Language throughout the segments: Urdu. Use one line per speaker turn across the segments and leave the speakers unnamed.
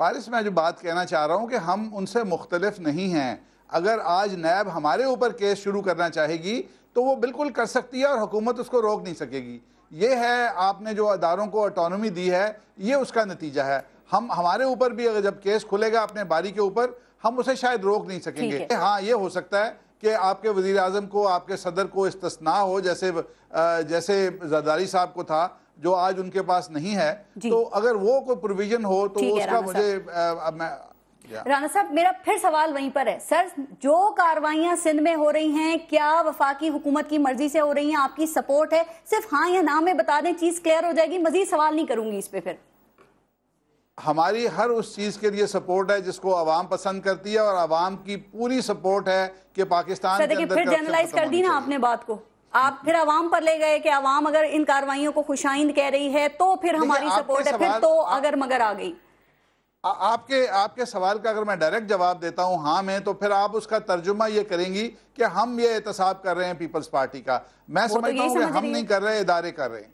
پارس میں جو بات کہنا چاہ رہا ہوں کہ ہم ان سے مختلف نہیں ہیں. اگر آج نیب ہمارے اوپر کیس شروع کرنا چاہے گی تو وہ بالکل کر سکتی ہے اور حکومت اس کو روک نہیں سکے گی. یہ ہے آپ نے جو اداروں کو اٹانومی دی ہے یہ اس کا نتیجہ ہے. ہمارے اوپر بھی اگر جب کیس کھلے گا اپنے باری کے اوپر ہم اسے شاید روک نہیں سکیں گے. ہاں یہ ہو سکتا ہے کہ آپ کے وزیر اعظم کو آپ کے صدر کو استثناء ہو جیسے زرداری صاحب کو تھا جو آج ان کے پاس نہیں ہے. تو اگر وہ کوئی پروویژن ہو تو اس کا مجھے
رانا صاحب میرا پھر سوال وہیں پر ہے. سر جو کاروائیاں سندھ میں ہو رہی ہیں کیا وفاقی حکومت کی مرضی سے ہو رہی ہیں؟ آپ کی سپورٹ ہے؟ صرف ہاں یا نہ میں بتا دیں چیز کلیئر ہو جائے گی. مزید سوال نہیں کروں گی اس پہ. پھر
ہماری ہر اس چیز کے لیے سپورٹ ہے جس کو عوام پسند کرتی ہے اور عوام کی پوری سپورٹ ہے کہ پاکستان کے اندر
پھر جنرلائز کر دی نا آپ نے بات کو. آپ پھر عوام پر لے گئے کہ عوام اگر ان کاروائیوں کو خوشائند کہہ رہی ہے تو پھر ہماری سپورٹ ہے. پھر تو اگر مگر آ گئی.
آپ کے سوال کا اگر میں ڈائریکٹ جواب دیتا ہوں ہاں میں تو پھر آپ اس کا ترجمہ یہ کریں گی کہ ہم یہ احتساب کر رہے ہیں پیپلز پارٹی کا. میں سمجھتا ہوں کہ ہم نہیں کر رہے ادارے کر رہے ہیں.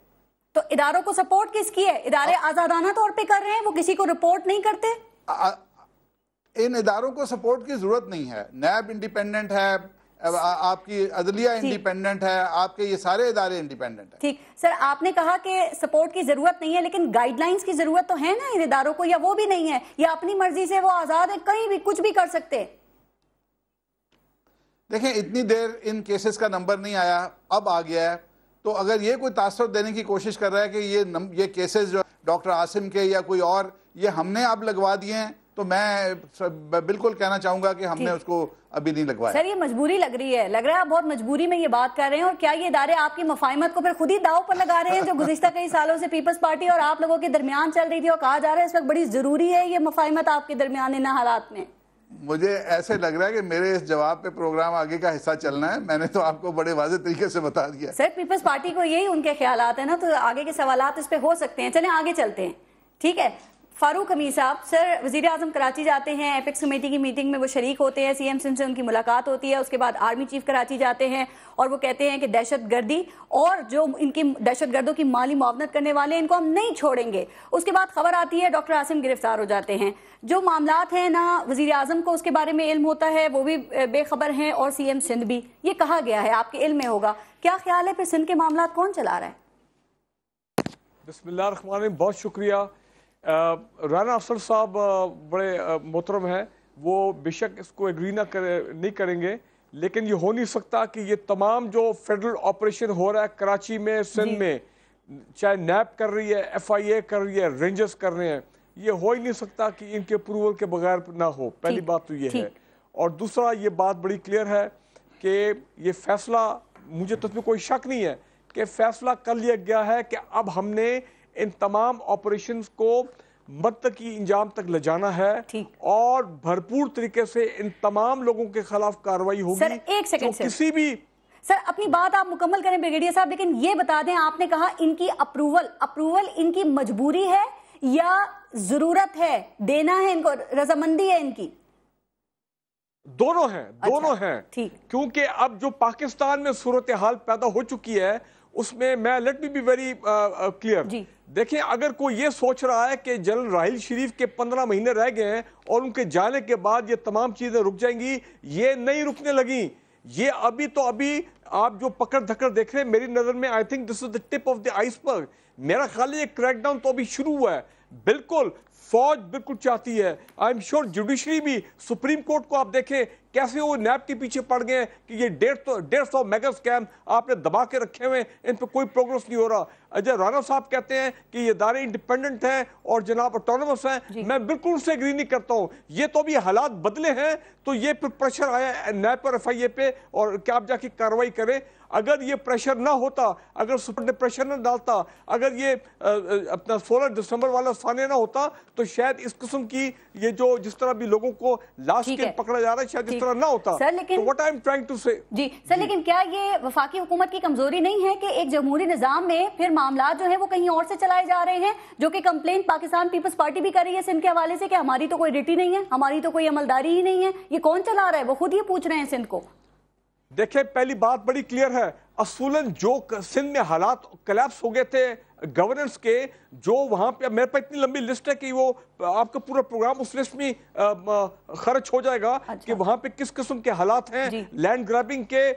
تو
اداروں کو سپورٹ کس کی ہے؟ ادارے آزادانہ طور پہ کر رہے ہیں, وہ کسی کو رپورٹ نہیں کرتے.
ان اداروں کو سپورٹ کی ضرورت نہیں ہے. نیب انڈیپینڈنٹ ہے, آپ کی عدلیہ انڈیپینڈنٹ ہے, آپ کے یہ سارے ادارے انڈیپینڈنٹ ہیں.
ٹھیک سر, آپ نے کہا کہ سپورٹ کی ضرورت نہیں ہے لیکن گائیڈ لائنز کی ضرورت تو ہے نا ان اداروں کو, یا وہ بھی نہیں ہے, یا اپنی مرضی سے وہ آزاد ہے کہیں بھی کچھ بھی کر سکتے؟
دیکھیں اتنی دیر ان کیسز کا نمبر نہیں آیا, اب آ گیا ہے. تو اگر یہ کوئی تاثر دینے کی کوشش کر رہا ہے کہ یہ کیسز جو ڈاکٹر عاصم کے یا کوئی اور یہ ہم نے اب لگوا دیے ہیں تو میں بالکل کہنا چاہوں گا کہ ہم نے اس کو ابھی نہیں لگوایا.
سر یہ مجبوری لگ رہی ہے, لگ رہا ہے آپ بہت مجبوری میں یہ بات کر رہے ہیں. اور کیا یہ ادارے آپ کی مفاہمت کو پھر خود ہی داؤ پر لگا رہے ہیں جو گزشتہ کئی سالوں سے پیپلز پارٹی اور آپ لوگوں کے درمیان چل رہی تھی اور کہا جا رہا ہے اس وقت بڑی ضروری ہے یہ مفاہمت آپ کے درمیان ان حالات میں؟
مجھے ایسے لگ رہا ہے کہ میرے اس جواب پہ پروگرام آگے کا حصہ چلنا ہے. میں نے تو آپ کو بڑے واضح طریقے سے بتا دیا.
سر پیپلز پارٹی کو یہی ان کے خیالات ہیں نا, تو آگے کے سوالات اس پہ ہو سکتے ہیں. چلیں آگے چلتے ہیں. ٹھیک ہے فاروق حمید صاحب, سر وزیر اعظم کراچی جاتے ہیں, ایپیکس کمیٹی کی میٹنگ میں وہ شریک ہوتے ہیں, سی ایم سندھ سے ان کی ملاقات ہوتی ہے, اس کے بعد آرمی چیف کراچی جاتے ہیں اور وہ کہتے ہیں کہ دہشت گردی اور جو ان کی دہشت گردوں کی مالی معاونت کرنے والے ہیں ان کو ہم نہیں چھوڑیں گے. اس کے بعد خبر آتی ہے ڈاکٹر عاصم گرفتار ہو جاتے ہیں. جو معاملات ہیں نا وزیر اعظم کو اس کے بارے میں علم ہوتا ہے, وہ بھی بے خبر ہیں, اور سی ایم سندھ بھی. یہ کہا گیا ہے, آپ کے علم میں ہوگا. کیا خیال ہے پھر سندھ کے معاملات کون چلا رہا ہے؟
بسم اللہ الرحمن الرحیم. بہت شکریہ. رانا افضل صاحب بڑے محترم ہیں, وہ بے شک اس کو ایگری نہیں کریں گے, لیکن یہ ہو نہیں سکتا کہ یہ تمام جو فیڈرل آپریشن ہو رہا ہے کراچی میں, سندھ میں, چاہے نیب کر رہی ہے, ایف آئی اے کر رہی ہے, رینجرز کر رہے ہیں, یہ ہو ہی نہیں سکتا کہ ان کے اپروول کے بغیر نہ ہو. پہلی بات تو یہ ہے. اور دوسرا یہ بات بڑی کلیئر ہے کہ یہ فیصلہ, مجھے تو اس میں کوئی شک نہیں ہے کہ فیصلہ کر لیا گیا ہے کہ اب ہم نے ان تمام آپریشنز کو منطقی انجام تک لے جانا ہے اور بھرپور طریقے سے ان تمام لوگوں کے خلاف کارروائی ہوگی.
سر ایک سیکنڈ سے
کسی بھی
سر اپنی بات آپ مکمل کریں بریگیڈیئر صاحب, لیکن یہ بتا دیں آپ نے کہا ان کی اپروول ان کی مجبوری ہے یا ضرورت ہے, دینا ہے ان کو, رضامندی ہے ان کی؟
دونوں ہیں. کیونکہ اب جو پاکستان میں صورتحال پیدا ہو چکی ہے اس میں میں let me be very clear. دیکھیں اگر کوئی یہ سوچ رہا ہے کہ جنرل راحیل شریف کے 15 مہینے رہ گئے ہیں اور ان کے جانے کے بعد یہ تمام چیزیں رک جائیں گی, یہ نہیں رکنے لگیں. یہ ابھی آپ جو پکڑ دھکڑ دیکھ رہے ہیں میری نظر میں I think this is the tip of the ice برگ. میرا خیال ہے یہ کریک ڈاؤن تو ابھی شروع ہوا ہے. بالکل فوج بالکل چاہتی ہے, آئی ایم شیور جوڈیشری بھی, سپریم کورٹ کو آپ دیکھیں کیسے وہ نیب کے پیچھے پڑ گئے کہ یہ 150 میگا سکیم آپ نے دبا کے رکھے ہوئے, ان پہ کوئی پروگرس نہیں ہو رہا. اجے رانا صاحب کہتے ہیں کہ یہ ادارے انڈیپینڈنٹ ہیں اور جناب اٹونومس ہیں, میں بالکل اس سے ایگری نہیں کرتا ہوں. یہ تو ابھی حالات بدلے ہیں تو یہ پھر پریشر آیا نیب پر, ایف آئی اے پہ, اور کہ آپ جا کے کارروائی کریں. اگر یہ پریشر نہ ہوتا, اگر سپر نے پریشر نہ ڈالتا, اگر یہ اپنا 16 دسمبر والا ثانیہ نہ ہوتا تو شاید اس قسم کی یہ جو جس طرح بھی لوگوں کو لاش کے پکڑا جا رہا ہے شاید اس طرح نہ ہوتا. تو what I'm trying to say.
جی سر, لیکن کیا یہ وفاقی حکومت کی کمزوری نہیں ہے کہ ایک جمہوری نظام میں پھر معاملات جو ہیں وہ کہیں اور سے چلائے جا رہے ہیں, جو کہ کمپلین پاکستان پیپلز پارٹی بھی کر رہی ہے سندھ کے حوالے سے کہ ہماری تو کوئی ڈیوٹی نہیں ہے, ہماری تو کوئی عملداری ہی نہیں ہے. یہ کون چلا رہا ہے؟ وہ خود یہ پوچھ رہے ہیں سندھ کو.
دیکھیں پہلی بات بڑی کلیئر ہے, اصولاً جو سندھ میں حالات کلیپس ہو گئے تھے گورننس کے, جو وہاں پہ میرے پاس اتنی لمبی لسٹ ہے کہ وہ آپ کا پورا پروگرام اس لسٹ میں خرچ ہو جائے گا کہ وہاں پہ کس قسم کے حالات ہیں, لینڈ گرابنگ کے,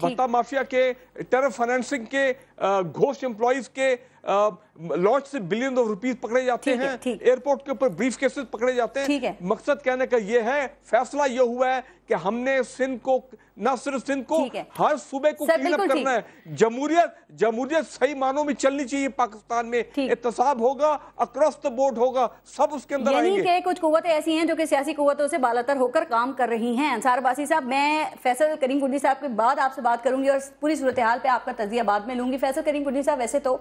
بھٹا مافیا کے, ٹیرر فائنینسنگ کے, گھوسٹ امپلائیز کے, لانچ سے بلین آف روپیز پکڑے جاتے ہیں, ایئرپورٹ کے اوپر بریف کیسز پکڑے جاتے ہیں. مقصد کہنے کا یہ ہے, فیصلہ یہ ہوا ہے کہ ہم نے سندھ کو, نہ صرف سندھ کو, ہر صوبے کو کلین اپ کرنا ہے. جمہوریت صحیح معنوں میں چلنی چاہیے پاکستان میں, احتساب ہوگا, اکراس دا بورڈ ہوگا, سب اس کے اندر آئیں گے.
یعنی کہ کچھ قوتیں ایسی ہیں جو کہ سیاسی قوتوں سے بالاتر ہو کر کام کر رہی ہیں. انصار عباسی صاحب, میں فیصل کریم کنڈی صاحب کے بعد آپ سے بات کروں گی اور پوری صورتحال پہ آپ کا تجزیہ بعد میں لوں گی. فیصل کریم کنڈی صاحب, ویسے تو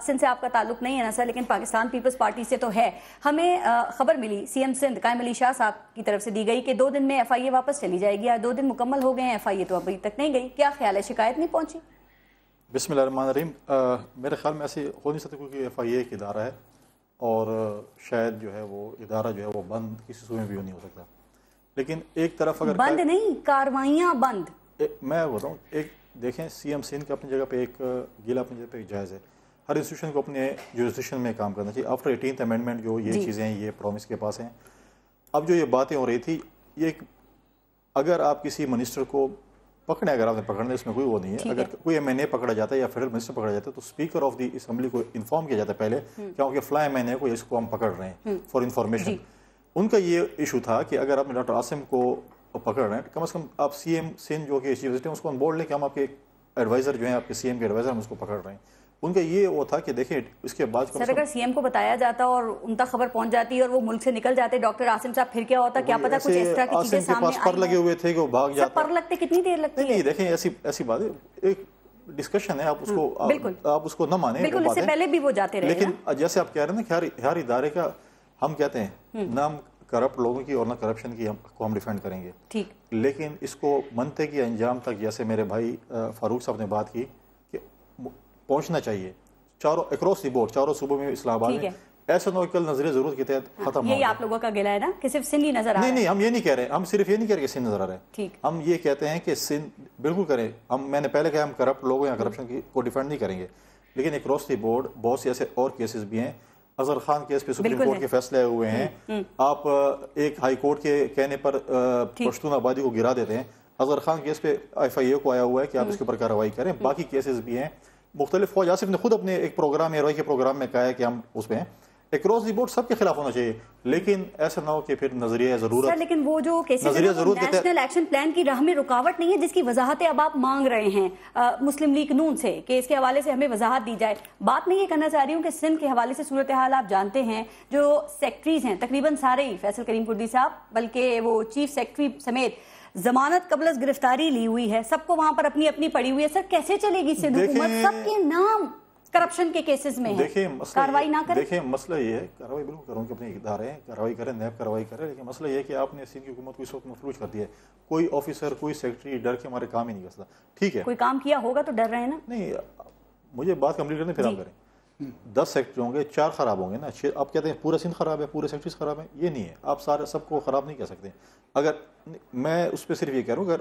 سندھ سے آپ کا تعلق نہیں ہے نا سر, لیکن پاکستان پیپلز پارٹی سے تو ہے. ہمیں خبر ملی سی ایم سندھ قائم علی شاہ صاحب کی طرف سے دی گئی کہ 2 دن میں ایف آئی اے واپس چلی جائے گی. 2 دن مکمل ہو گئے ہیں, ایف آئی اے تو ابھی تک نہیں گئی. کیا خیال ہے, شکایت نہیں پہنچی؟
بسم اللہ الرحمن الرحیم. میرے خیال میں ایسے ہو نہیں سکتا کیونکہ ایف آئی اے ایک ادارہ ہے اور شاید جو ہے وہ ادارہ جو ہے وہ بند کسی صوبے میں بھی نہیں ہو سکتا. لیکن ایک طرف اگر
بند نہیں, کاروائیاں بند.
میں بتاؤں, ایک دیکھیں سی ایم سندھ کا اپنی جگہ پہ ایک گیلا اپنی جگہ پہ ایک جائز ہے. ہر انسٹیٹیوشن کو اپنے جورسڈکشن میں کام کرنا چاہیے. آفٹر 18th امینڈمنٹ جو یہ چیزیں ہیں یہ پرومس کے پاس ہیں. اب جو یہ باتیں ہو رہی تھی, یہ اگر آپ کسی منسٹر کو پکڑیں, اگر آپ نے پکڑنے اس میں کوئی وہ نہیں ہے, اگر کوئی ایم این اے پکڑا جاتا ہے یا فیڈرل منسٹر پکڑا جاتا ہے تو اسپیکر آف دی اسمبلی کو انفارم کیا جاتا ہے پہلے کیونکہ فلاں ایم این اے کو اس کو ہم پکڑ رہے ہیں فار انفارمیشن. ان کا یہ ایشو تھا کہ اگر آپ ڈاکٹر عاصم کو پکڑ رہے ہیں, کم از کم آپ سی ایم سندھ جو کہ چیف وزٹ ہیں اس کو ہم بول لیں کہ ہم آپ کے ایڈوائزر جو ہیں, آپ کے سی ایم کے ایڈوائزر, ہم اس کو پکڑ رہے ہیں. ان کا یہ وہ تھا کہ دیکھیں اس کے بعد
سر اگر سی ایم کو بتایا جاتا اور ان تک خبر پہنچ جاتی اور وہ ملک سے نکل جاتے ڈاکٹر عاصم صاحب, پھر کیا ہوتا, کیا پتا کچھ اس طرح کی چیزیں سامنے آئی.
پر لگے ہوئے تھے کہ وہ بھاگ جاتا.
پر لگتے کتنی دیر لگتی ہے؟
نہیں دیکھیں ایسی بات ہے, ایک ڈسکشن ہے, آپ اس کو نہ مانیں,
بالکل اس سے پہلے بھی وہ جاتے رہے.
لیکن جیسے آپ کہہ رہے ہیں نا کہ ہر ادارے کا ہم کہتے ہیں نہ ہم کرپٹ لوگوں کی اور نہ کرپشن کی کو ہم ڈیفینڈ کریں گے, لیکن اس کو منطقی انجام تک, جیسے میرے بھائی فاروق صاحب نے بات کی کہ پہنچنا چاہیے چاروں اکراس دی بورڈ, چاروں صوبوں میں, اسلام آباد میں. ایسا نہ کل نظریہ ضرورت کے تحت ختم ہو.
یہی آپ لوگوں کا گلہ ہے نا کہ صرف سندھ ہی نظر آ رہا ہے؟
نہیں, ہم یہ نہیں کہہ رہے, ہم صرف یہ نہیں کہہ رہے کہ سندھ نظر آ رہا ہے. ہم یہ کہتے ہیں کہ سندھ بالکل کریں. میں نے پہلے کہا ہم کرپٹ لوگوں یا کرپشن کو ڈیفینڈ نہیں کریں گے, لیکن اکراس دی بورڈ بہت سے ایسے اور کیسز بھی ہیں. اظہر خان کیس پہ سپریم کورٹ کے فیصلے ہوئے ہیں. آپ ایک ہائی کورٹ کے کہنے پر پشتون آبادی کو گرا دیتے ہیں. اظہر خان کیس پہ ایف آئی اے کو آیا ہوا ہے کہ آپ اس کے اوپر کارروائی کریں. باقی کیسز بھی ہیں مختلف. فوج آصف نے خود اپنے ایک پروگرام ایئروائی کے پروگرام میں کہا ہے کہ ہم اس میں اکراس دی بورڈ سب کے خلاف ہونا چاہیے, لیکن ایسا نہ ہو کہ پھر نظریہ ضرورت
سر, لیکن وہ جو کیسز نیشنل ایکشن پلان کی راہ میں رکاوٹ نہیں ہے جس کی وضاحتیں اب آپ مانگ رہے ہیں مسلم لیگ نون سے کہ اس کے حوالے سے ہمیں وضاحت دی جائے. بات میں یہ کرنا چاہ رہی ہوں کہ سندھ کے حوالے سے صورتحال آپ جانتے ہیں, جو سیکٹریز ہیں تقریباً سارے ہی, فیصل کریم کنڈی صاحب بلکہ وہ چیف سیکٹری سمیت ضمانت قبل از گرفتاری لی ہوئی ہے, سب کو وہاں پر اپنی اپنی پڑی ہوئی ہے. سر کیسے چلے گی سندھ حکومت, سب کے نام کرپشن کے کیسز میں ہیں, کاروائی نہ کریں؟
دیکھیں مسئلہ یہ ہے, کاروائی بالکل کروں کہ اپنے ادارے ہیں کاروائی کریں, نیب کاروائی کریں, لیکن مسئلہ یہ ہے کہ آپ نے سندھ کی حکومت کو اس وقت مفلوج کر دیا ہے. کوئی آفیسر کوئی سیکٹری ڈر کے ہمارے کام ہی نہیں کرتا. ٹھیک ہے,
کوئی کام کیا ہوگا تو ڈر رہے ہیں نا.
نہیں, مجھے بات کمپلیٹ کرنے پھر آپ کریں. 10 سیکٹر ہوں گے, 4 خراب ہوں گے نا. آپ کہتے ہیں پورا سندھ خراب ہے, پورے سیکٹریز خراب ہیں, یہ نہیں ہے. آپ سب کو خراب نہیں کہہ سکتے. اگر میں اس پہ صرف یہ کہہ رہا ہوں اگر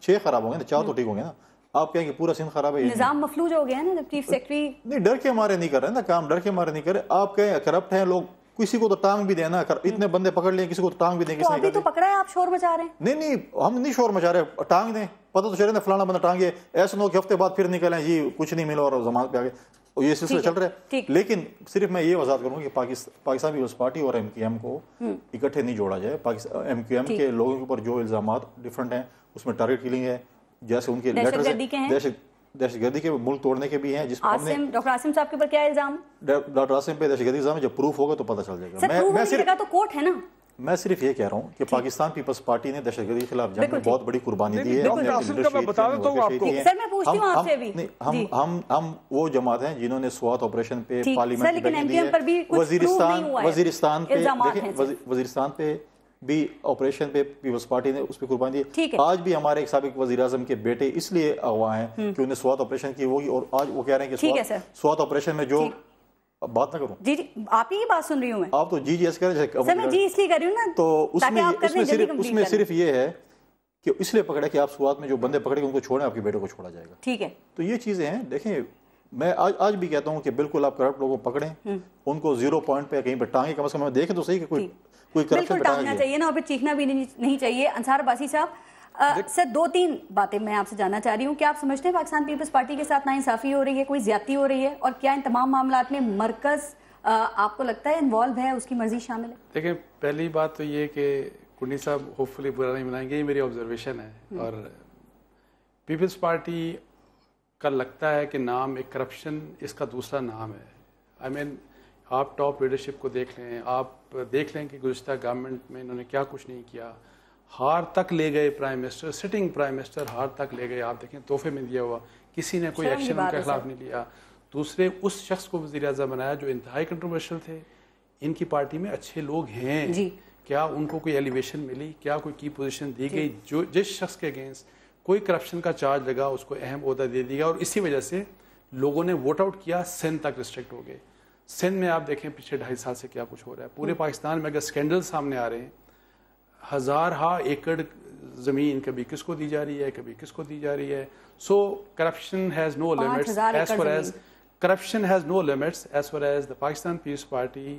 6 خراب ہوں گے نا, 4 تو ٹھیک ہوں گے نا. آپ کہیں کہ پورا سندھ خراب ہے,
نظام مفلوج ہو گیا نا جب چیف سیکٹری.
نہیں, ڈر کے ہمارے نہیں کر رہے نا کام, ڈر کے ہمارے نہیں کر رہے. آپ کہیں کرپٹ ہیں لوگ, کسی کو تو ٹانگ بھی دینا, اتنے بندے پکڑ لیں کسی کو تو ٹانگ بھی دیں.
تو ابھی تو پکڑا ہے, آپ شور مچا رہے ہیں.
نہیں, ہم نہیں شور مچا رہے, ٹانگ دیں. پتہ تو چل رہا ہے فلانا بندہ ٹانگ ہے, ایسا نہ ہو کہ ہفتے بعد پھر نکلیں جی کچھ نہیں ملا اور ضمانت پہ آ گئے. یہ سلسلہ چل رہا ہے. لیکن صرف میں یہ وضاحت کروں کہ پاکستان پیپلز پارٹی اور ایم کیو ایم کو اکٹھے نہیں جوڑا جائے. ایم کیو ایم کے لوگوں کے اوپر جو الزامات ڈفرنٹ ہیں, اس میں ٹارگیٹ کلنگ ہے, جیسے ان کے لیٹرز دہشت گردی کے ملک توڑنے کے بھی ہیں. جس
ڈاکٹر عاصم صاحب کے اوپر کیا الزام؟
ڈاکٹر عاصم پہ دہشت گردی الزام ہے, جب پروف ہوگا تو پتہ چل جائے گا. میں صرف یہ کہہ رہا ہوں کہ پاکستان پیپلز پارٹی نے دہشت گردی کے خلاف جنگ میں بہت بڑی قربانی دی ہے. ہم وہ جماعت ہیں جنہوں نے سوات آپریشن پہ پارلیمنٹ وزیرستان پہ بھی آپریشن پہ پیپلز پارٹی نے اس پہ قربانی دی. آج بھی ہمارے ایک سابق وزیر اعظم کے بیٹے اس لیے اغوا ہیں کہ انہیں سوات آپریشن کی ہوگی, اور آج وہ کہہ رہے ہیں کہ سوات آپریشن میں جو بات نہ کروں.
جی آپ ہی کی بات سن رہی ہوں میں.
آپ تو جی ایس کر رہے
ہیں. میں جی اس لیے کر رہی ہوں نا,
تو اس میں صرف یہ ہے کہ اس لیے پکڑا کہ آپ سوات میں جو بندے پکڑے ان کو چھوڑیں, آپ کے بیٹے کو چھوڑا جائے گا.
ٹھیک ہے, تو
یہ چیزیں ہیں. دیکھیں میں آج بھی کہتا ہوں کہ بالکل آپ کرپٹ لوگوں کو پکڑیں, ان کو 0 پوائنٹ پہ کہیں پہ ٹانگیں, کم از کم دیکھیں تو صحیح کہ کوئی کرپشن
ٹانگنا چاہیے نا, اور پھر چیخنا بھی نہیں چاہیے. انصار عباسی صاحب سر 2-3 باتیں میں آپ سے جاننا چاہ رہی ہوں. کیا آپ سمجھتے ہیں پاکستان پیپلز پارٹی کے ساتھ ناانصافی ہو رہی ہے, کوئی زیادتی ہو رہی ہے, اور کیا ان تمام معاملات میں مرکز آپ کو لگتا ہے انوالو ہے, اس کی مرضی شامل ہے؟
دیکھیں پہلی بات تو یہ کہ کنی صاحب ہوپ فلی برا نہیں منائیں گے, یہ میری آبزرویشن ہے. اور پیپلز پارٹی کا لگتا ہے کہ نام ایک کرپشن اس کا دوسرا نام ہے. آئی مین آپ ٹاپ لیڈرشپ کو دیکھ لیں, آپ دیکھ لیں کہ گزشتہ گورنمنٹ میں انہوں نے کیا کچھ نہیں کیا. ہار تک لے گئے prime minister, sitting prime minister ہار تک لے گئے. آپ دیکھیں تحفے میں دیا ہوا, کسی نے کوئی ایکشن ان کے خلاف نہیں لیا. دوسرے اس شخص کو وزیر اعظم بنایا جو انتہائی کنٹروورشل تھے. ان کی پارٹی میں اچھے لوگ ہیں, کیا ان کو کوئی ایلیویشن ملی, کیا کوئی کی پوزیشن دی گئی؟ جو جس شخص کے اگینسٹ کوئی کرپشن کا چارج لگا اس کو اہم عہدہ دے دیا, اور اسی وجہ سے لوگوں نے ووٹ آؤٹ کیا, سندھ تک ریسٹرکٹ ہو گئے. سندھ میں آپ دیکھیں پچھلے 2.5 سال سے کیا کچھ ہو رہا ہے. پورے پاکستان میں اگر اسکینڈل سامنے آ رہے ہیں, 1000 ایکڑ زمین کبھی کس کو دی جا رہی ہے, کبھی کس کو دی جا رہی ہے. So corruption has no limits as far as corruption has no limits as far as the Pakistan Peace Party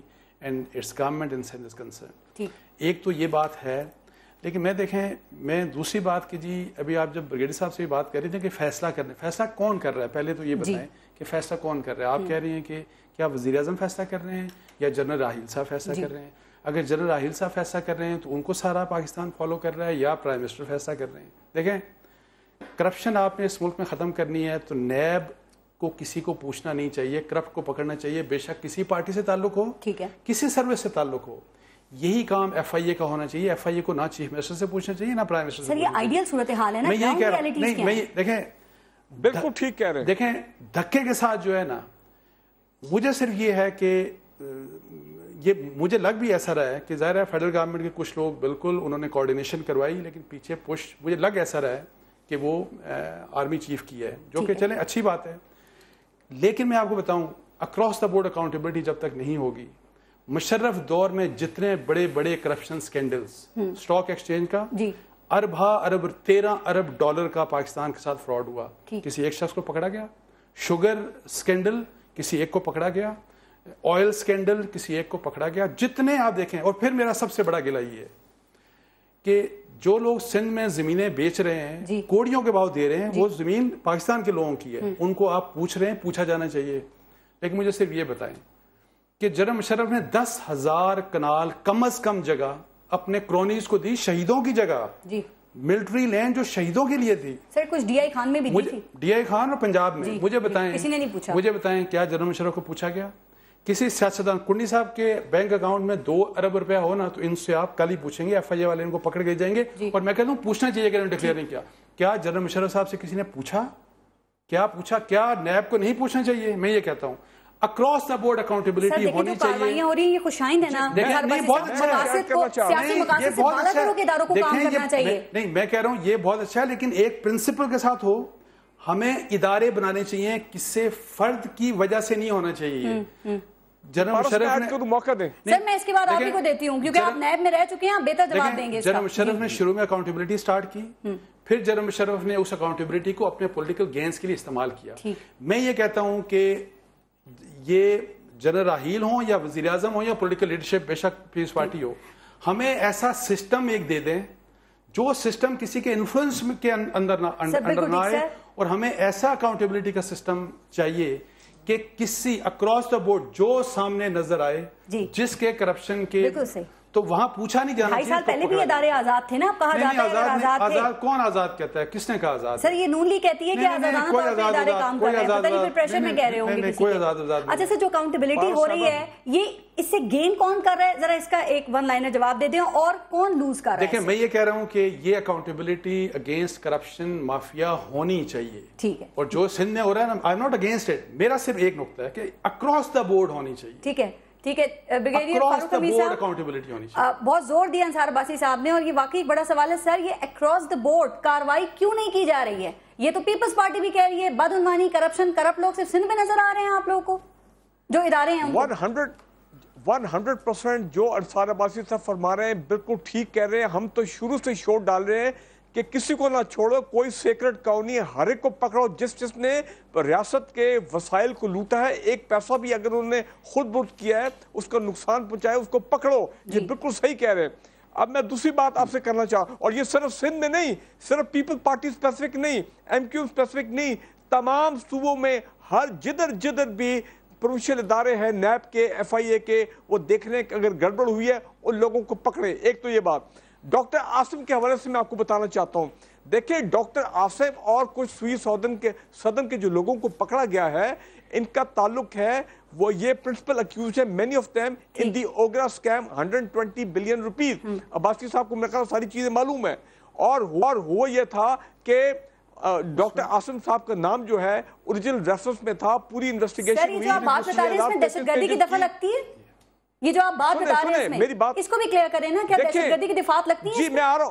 and its government in Sindh is concerned. ایک تو یہ بات ہے. لیکن میں دیکھیں میں دوسری بات کہ جی ابھی آپ جب بریگیڈیئر صاحب سے بات کر رہی تھے کہ فیصلہ کرنے, فیصلہ کون کر رہا ہے, پہلے تو یہ بتائیں کہ فیصلہ کون کر رہا ہے. آپ کہہ رہی ہیں کہ کیا وزیر اعظم فیصلہ کر رہے ہیں یا جنرل راحیل صاحب فیصلہ کر رہے ہیں؟ اگر جنرل راحیل صاحب فیصلہ کر رہے ہیں تو ان کو سارا پاکستان فالو کر رہا ہے, یا پرائم منسٹر فیصلہ کر رہے ہیں؟ دیکھیں کرپشن آپ نے اس ملک میں ختم کرنی ہے تو نیب کو کسی کو پوچھنا نہیں چاہیے, کرپٹ کو پکڑنا چاہیے, بے شک کسی پارٹی سے تعلق ہو, کسی سروس سے تعلق ہو. یہی کام ایف آئی اے کا ہونا چاہیے. ایف آئی اے کو نہ چیف منسٹر سے پوچھنا چاہیے, نہ پرائم منسٹر سے.
سر یہ آئیڈیل صورتحال ہے نا,
میں یہی کہہ رہا ہوں. نہیں میں دیکھیں بالکل ٹھیک کہہ رہے ہیں. دیکھیں دھکے کے ساتھ جو ہے نا, مجھے صرف یہ ہے کہ یہ مجھے لگ بھی ایسا رہا ہے کہ ظاہر ہے فیڈرل گورنمنٹ کے کچھ لوگ بالکل انہوں نے کوارڈینیشن کروائی, لیکن پیچھے پش مجھے لگ ایسا رہا ہے کہ وہ آرمی چیف کی ہے, جو کہ چلیں اچھی بات ہے. لیکن میں آپ کو بتاؤں اکراس دا بورڈ اکاؤنٹیبلٹی جب تک نہیں ہوگی, مشرف دور میں جتنے بڑے بڑے کرپشن سکینڈلز, اسٹاک ایکسچینج کا ارب 13 ارب ڈالر کا پاکستان کے ساتھ فراڈ ہوا, کسی ایک شخص کو پکڑا گیا. شوگر سکینڈل کسی ایک کو پکڑا گیا, آئل سکینڈل کسی ایک کو پکڑا گیا, جتنے آپ دیکھیں. اور پھر میرا سب سے بڑا گلہ یہ ہے کہ جو لوگ سندھ میں زمینیں بیچ رہے ہیں, کوڑیوں کے بھاؤ دے رہے ہیں, وہ زمین پاکستان کے لوگوں کی ہے, ان کو آپ پوچھ رہے ہیں, پوچھا جانا چاہیے. لیکن مجھے صرف یہ بتائیں کہ جنرل مشرف نے 10,000 کنال کم از کم جگہ اپنے کرونیز کو دی, شہیدوں کی جگہ, ملٹری لینڈ جو شہیدوں کے لیے تھی.
سر کچھ ڈی آئی خان میں بھی دی تھی,
ڈی آئی خان اور پنجاب میں. مجھے بتائیں کیا جنرل مشرف کو پوچھا گیا؟ کسی سیاستدان, کنڈی صاحب کے بینک اکاؤنٹ میں 2 ارب روپیہ ہو نا, تو ان سے آپ کل ہی پوچھیں گے, ایف آئی اے والے ان کو پکڑ کے جائیں گے. اور میں کہتا ہوں پوچھنا چاہیے کہ انہوں نے ڈکلیئر نہیں کیا. کیا جنرل مشرف صاحب سے کسی نے پوچھا؟ کیا نیب کو نہیں پوچھنا چاہیے؟ میں یہ کہتا ہوں اکراس دا بورڈ اکاؤنٹیبلٹی ہونی چاہیے.
ہو رہی ہیں یہ خوشائند ہے نا,
نہیں میں کہہ رہا ہوں یہ بہت اچھا ہے, لیکن ایک پرنسپل کے ساتھ ہو. ہمیں ادارے بنانے چاہیے, کسی فرد کی وجہ سے نہیں ہونا چاہیے. جنرل مشرف نے موقع دیں.
سر میں اس کے بعد آپ ہی کو دیتی ہوں کیونکہ آپ نیب میں رہ چکے ہیں, آپ بہتر جواب دیں گے.
جنرل مشرف نے شروع میں اکاؤنٹیبلٹی سٹارٹ کی, پھر جنرل مشرف نے اس اکاؤنٹیبلٹی کو اپنے پولیٹیکل گینز کے لیے استعمال کیا. میں یہ کہتا ہوں کہ یہ جنرل راحیل ہوں یا وزیر اعظم ہوں یا پولیٹیکل لیڈرشپ بے شک پیپلز پارٹی ہو, ہمیں ایسا سسٹم ایک دے دیں جو سسٹم کسی کے انفلوئنس کے اندر نہ آئے, اور ہمیں ایسا اکاؤنٹیبلٹی کا سسٹم چاہیے کہ کسی اکراس دا بورڈ جو سامنے نظر آئے جس کے کرپشن کے, تو وہاں پوچھا نہیں جانا چاہیے.
2.5 سال پہلے بھی ادارے آزاد تھے نا, کہا جاتا ہے آزاد تھے.
کون آزاد کہتا ہے؟ کس نے کہا آزاد؟
سر یہ نون لیگ کہتی ہے کہ آزادانہ طور پہ ادارے کام کر رہے ہیں, پتہ نہیں پھر پریشر میں کہہ رہے ہوں گے کسی کے. اچھا سر جو اکاؤنٹیبلٹی ہو رہی ہے یہ اس سے گین کون کر رہا ہے, ذرا اس کا ایک 1 لائنر جواب دے دیں, اور کون لوز کر رہا ہے؟
دیکھیں میں یہ کہہ رہا ہوں کہ یہ اکاؤنٹیبلٹی اگینسٹ کرپشن مافیا ہونی چاہیے.
ٹھیک ہے, اور
جو سندھ میں ہو رہا ہے نا, I am not against it, میرا صرف ایک نقطہ ہے کہ اکراس دا بورڈ ہونی چاہیے.
ٹھیک ہے بریگیڈیئر فاروق امین صاحب بہت زور دیا انصار عباسی صاحب نے, اور یہ واقعی بڑا سوال ہے سر, یہ اکراس دا بورڈ کاروائی کیوں نہیں کی جا رہی ہے؟ یہ تو پیپلز پارٹی بھی کہہ رہی ہے بدعنوانی, کرپشن, کرپٹ لوگ صرف سندھ میں نظر آ رہے ہیں آپ لوگوں کو, جو ادارے ہیں
100% جو انصار عباسی صاحب فرما رہے ہیں بالکل ٹھیک کہہ رہے ہیں. ہم تو شروع سے شوٹ ڈال رہے ہیں کہ کسی کو نہ چھوڑو, کوئی سیکرٹ کاؤ نہیں ہے, ہر ایک کو پکڑو جس جس نے ریاست کے وسائل کو لوٹا ہے, ایک پیسہ بھی اگر انہوں نے خود برد کیا ہے, اس کا نقصان پہنچایا, اس کو پکڑو. یہ بالکل صحیح کہہ رہے ہیں. اب میں دوسری بات آپ سے کرنا چاہوں, اور یہ صرف سندھ میں نہیں, صرف پیپل پارٹی اسپیسیفک نہیں, ایم کیو اسپیسیفک نہیں, تمام صوبوں میں ہر جدھر بھی پروونشل ادارے ہیں, نیب کے, ایف آئی اے کے, وہ دیکھنے کہ اگر گڑبڑ ہوئی ہے ان لوگوں کو پکڑے. ایک تو یہ بات. ڈاکٹر عاصم کے حوالے سے میں آپ کو بتانا چاہتا ہوں, دیکھیں ڈاکٹر عاصم اور کچھ سوئی صدن کے جو لوگوں کو پکڑا گیا ہے, ان کا تعلق ہے, وہ یہ پرنسپل اکیوز ہے, many of them in the OGRA scam, 120 billion rupees. Abbasi صاحب کو میرے خیال ساری چیزیں معلوم ہے. اور وہ یہ تھا کہ ڈاکٹر عاصم صاحب کا نام جو ہے اوریجنل ریفرنس میں تھا, پوری انویسٹیگیشن ہوئی.
سر, یہ جو آپ بات بتا رہے ہیں اس میں دہشت گردی کی دفعہ لگتی ہے, یہ جو آپ بات بتا رہے ہیں اس میں, اس کو بھی کلیئر کریں نا, کیا دہشت گردی کی دفعات لگتی ہیں؟
جی میں آ رہا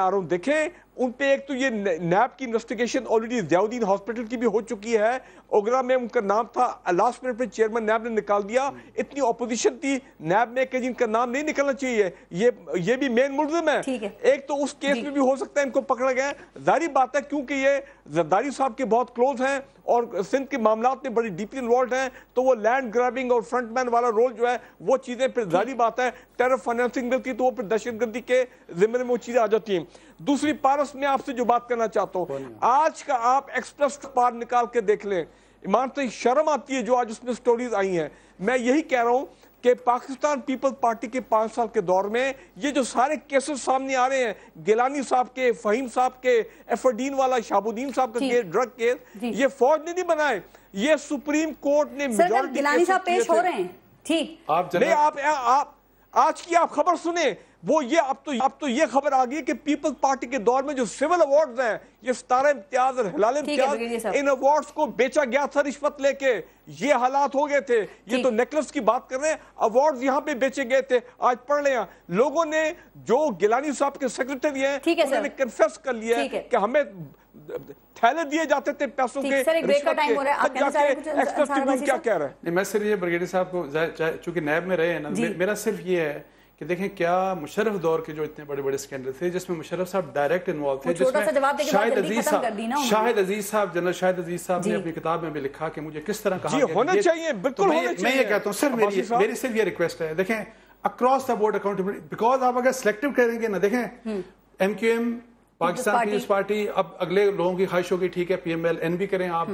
ہوں. دیکھیں ان پہ ایک تو یہ نیب کی انویسٹیگیشن آلریڈی ضیاءالدین ہاسپٹل کی بھی ہو چکی ہے. اوگرا میں ان کا نام تھا, لاسٹ منٹ پہ چیئرمین نیب نے نکال دیا. اتنی اپوزیشن تھی نیب میں کہ جن کا نام نہیں نکلنا چاہیے, یہ بھی مین ملزم ہے. ایک تو اس کیس میں بھی ہو سکتا ہے ان کو پکڑا گیا. ظاہری بات ہے کیونکہ یہ زرداری صاحب کے بہت کلوز ہیں اور سندھ کے معاملات میں بڑی ڈیپلی انوالوڈ ہیں, تو وہ لینڈ گرابنگ اور فرنٹ مین والا رول جو ہے وہ چیزیں پھر ظاہری بات ہے ٹیرر فائنانسنگ ملتی تو وہ پھر دہشت گردی کے ذمے میں وہ چیزیں آ جاتی ہیں. دوسری پارس میں آپ سے جو بات کرنا چاہتا ہوں, آج کا آپ ایکسپریس پار نکال کے دیکھ لیں, ایمان سے شرم آتی ہے جو آج اس میں سٹوریز آئی ہیں. میں یہی کہہ رہا ہوں کہ پاکستان پیپل پارٹی کے 5 سال کے دور میں یہ جو سارے کیسز سامنے آ رہے ہیں, گیلانی صاحب کے, فہیم صاحب کے, ایفرڈین والا, شہابودین صاحب کا ڈرگ کیس, یہ فوج نے نہیں بنائے, یہ سپریم کورٹ نے میجورٹی
گیلانی صاحب پیش ہو رہے ہیں. ٹھیک,
آپ آج کی آپ خبر سنیں, وہ یہ اب تو یہ خبر آ گئی کہ پیپل پارٹی کے دور میں جو سول ایوارڈز ہیں, یہ ستارہ امتیاز اور ہلال امتیاز, ان ایوارڈز کو بیچا گیا تھا رشوت لے کے. یہ حالات ہو گئے تھے. یہ تو نیکلس کی بات کر رہے ہیں, ایوارڈز یہاں پہ بیچے گئے تھے. آج پڑھ لیں, لوگوں نے جو گیلانی صاحب کے سیکریٹری ہیں انہوں نے کنفیس کر لیا کہ ہمیں تھیلے دیے جاتے تھے پیسوں کے. کیا کہہ رہے ہیں؟
میں صرف یہ بریگیڈیئر صاحب کو, چونکہ نیب میں رہے ہیں نا, میرا صرف یہ ہے کہ دیکھیں کیا مشرف دور کے جو اتنے بڑے بڑے سکینڈل تھے جس میں مشرف صاحب ڈائریکٹ انوالو تھے, جس میں شاہد عزیز صاحب جنرل شاہد عزیز صاحب نے اپنی کتاب میں بھی لکھا کہ مجھے کس طرح کہا
گیا ہونا چاہیے. بالکل
میں یہ کہتا ہوں سر, میری صرف یہ ریکویسٹ ہے, دیکھیں across the board accountability, because آپ اگر سلیکٹو کریں گے نا, دیکھیں ایم کیو ایم, پاکستان پیپلز پارٹی, اب اگلے لوگوں کی خواہش ہوگی ٹھیک ہے پی ایم ایل این بھی کریں آپ,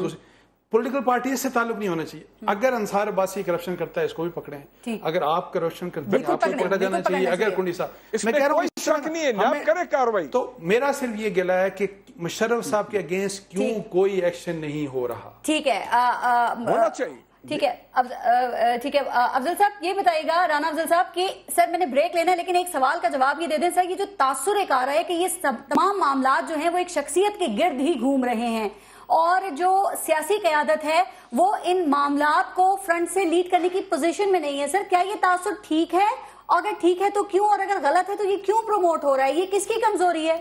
پولیٹیکل پارٹی اس سے تعلق نہیں ہونا چاہیے. اگر انصار عباسی کرپشن کرتا ہے اس کو بھی پکڑیں, اگر آپ کرپشن کرتے ہیں آپ کو پکڑا جانا چاہیے. اگر کنڈی صاحب, میں کہہ رہا ہوں شک نہیں ہے, نیب کرے کارروائی. تو میرا صرف یہ گلہ ہے کہ مشرف صاحب کے اگینسٹ کیوں کوئی ایکشن نہیں ہو رہا.
ٹھیک ہے,
ہونا چاہیے.
ٹھیک ہے افضل صاحب یہ بتائیے گا, رانا افضل صاحب, کہ سر میں نے بریک لینا ہے لیکن ایک سوال کا جواب یہ دے دیں سر. یہ جو تاثر ایک آ رہا ہے کہ یہ تمام معاملات جو ہیں وہ ایک شخصیت کے گرد ہی گھوم رہے ہیں, اور جو سیاسی قیادت ہے وہ ان معاملات کو فرنٹ سے لیڈ کرنے کی پوزیشن میں نہیں ہے. سر کیا یہ تاثر ٹھیک ہے, اگر ٹھیک ہے تو کیوں, اور اگر غلط ہے تو یہ کیوں پروموٹ ہو رہا ہے, یہ کس کی کمزوری ہے؟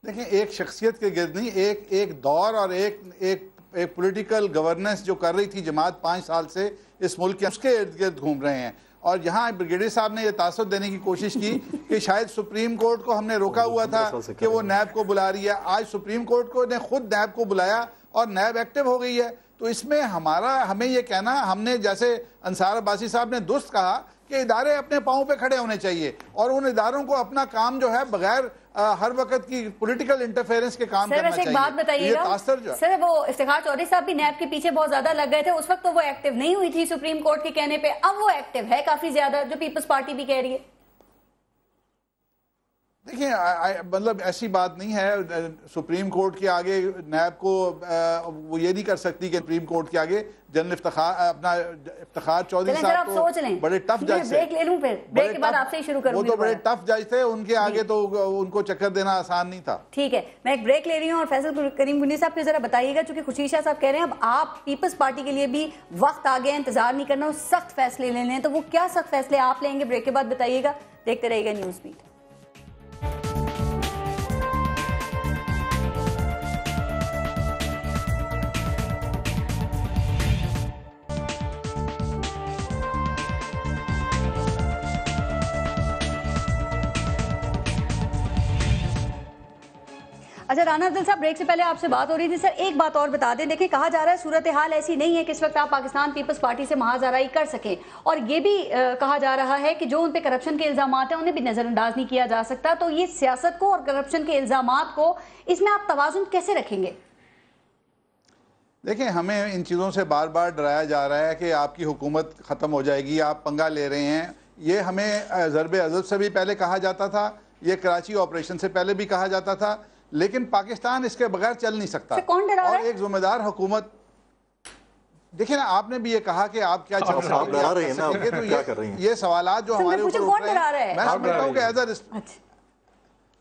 دیکھیں ایک شخصیت کے گرد نہیں, ایک دور اور ایک پولیٹیکل گورننس جو کر رہی تھی جماعت 5 سال سے اس ملک کے, اس کے ارد گرد گھوم رہے ہیں. اور یہاں بریگیڈیئر صاحب نے یہ تاثر دینے کی کوشش کی کہ شاید سپریم کورٹ کو ہم نے روکا ہوا تھا کہ وہ نیب کو بلا رہی ہے. آج سپریم کورٹ کو نے خود نیب کو بلایا اور نیب ایکٹیو ہو گئی ہے. تو اس میں ہمیں یہ کہنا, ہم نے جیسے انصار عباسی صاحب نے درست کہا کہ ادارے اپنے پاؤں پہ کھڑے ہونے چاہیے, اور ان اداروں کو اپنا کام جو ہے بغیر ہر وقت کی پولیٹیکل انٹرفیرنس کے کام کرنا چاہیے.
ایک بات بتائیے گا سر, وہ افتخار چودھری صاحب بھی نیب کے پیچھے بہت زیادہ لگ گئے تھے, اس وقت تو وہ ایکٹیو نہیں ہوئی تھی سپریم کورٹ کے کہنے پہ, اب وہ ایکٹیو ہے کافی زیادہ, جو پیپلز پارٹی بھی کہہ رہی ہے.
دیکھیں مطلب ایسی بات نہیں ہے, سپریم کورٹ کے آگے نیب کو وہ یہ نہیں کر سکتی کہ سپریم کورٹ کے آگے جنرل افتخار چودھری صاحب تو بڑے ٹف جج تھے, وہ تو بڑے ٹف جج تھے, ان کے آگے تو ان کو چکر دینا آسان نہیں تھا.
ٹھیک ہے, میں ایک بریک لے رہی ہوں, اور فیصل کریم کنی صاحب کو ذرا بتائیے گا, چونکہ خورشید شاہ صاحب کہہ رہے ہیں اب آپ پیپلز پارٹی کے لیے بھی وقت آ گیا, انتظار نہیں کرنا, سخت فیصلے لینے ہیں, تو وہ کیا سخت فیصلے آپ لیں گے, بریک کے بعد بتائیے گا. دیکھتے رہیے گا نیوز بیٹ. اچھا رانا افضل صاحب، بریک سے پہلے آپ سے بات ہو رہی تھی سر، ایک بات اور بتا دیں، دیکھیں کہا جا رہا ہے صورتحال ایسی نہیں ہے کہ اس وقت آپ پاکستان پیپلز پارٹی سے محاذ آرائی کر سکیں، اور یہ بھی کہا جا رہا ہے کہ جو ان پہ کرپشن کے الزامات ہیں انہیں بھی نظر انداز نہیں کیا جا سکتا، تو یہ سیاست کو اور کرپشن کے الزامات کو اس میں آپ توازن کیسے رکھیں گے؟
دیکھیں ہمیں ان چیزوں سے بار بار ڈرایا جا رہا ہے کہ آپ کی حکومت ختم ہو جائے گی، آپ پنگا لے رہے ہیں، یہ ہمیں ضرب عضب سے بھی پہلے کہا جاتا تھا، یہ کراچی آپریشن سے پہلے بھی کہا جاتا تھا، لیکن پاکستان اس کے بغیر چل نہیں سکتا، اور ایک ذمہ دار حکومت، دیکھیں نا آپ نے بھی یہ کہا کہ آپ کیا چاہ رہے ہیں، یہ سوالات جو ہمارے اوپر اٹھ رہے ہیں، میں سمجھتا ہوں کہ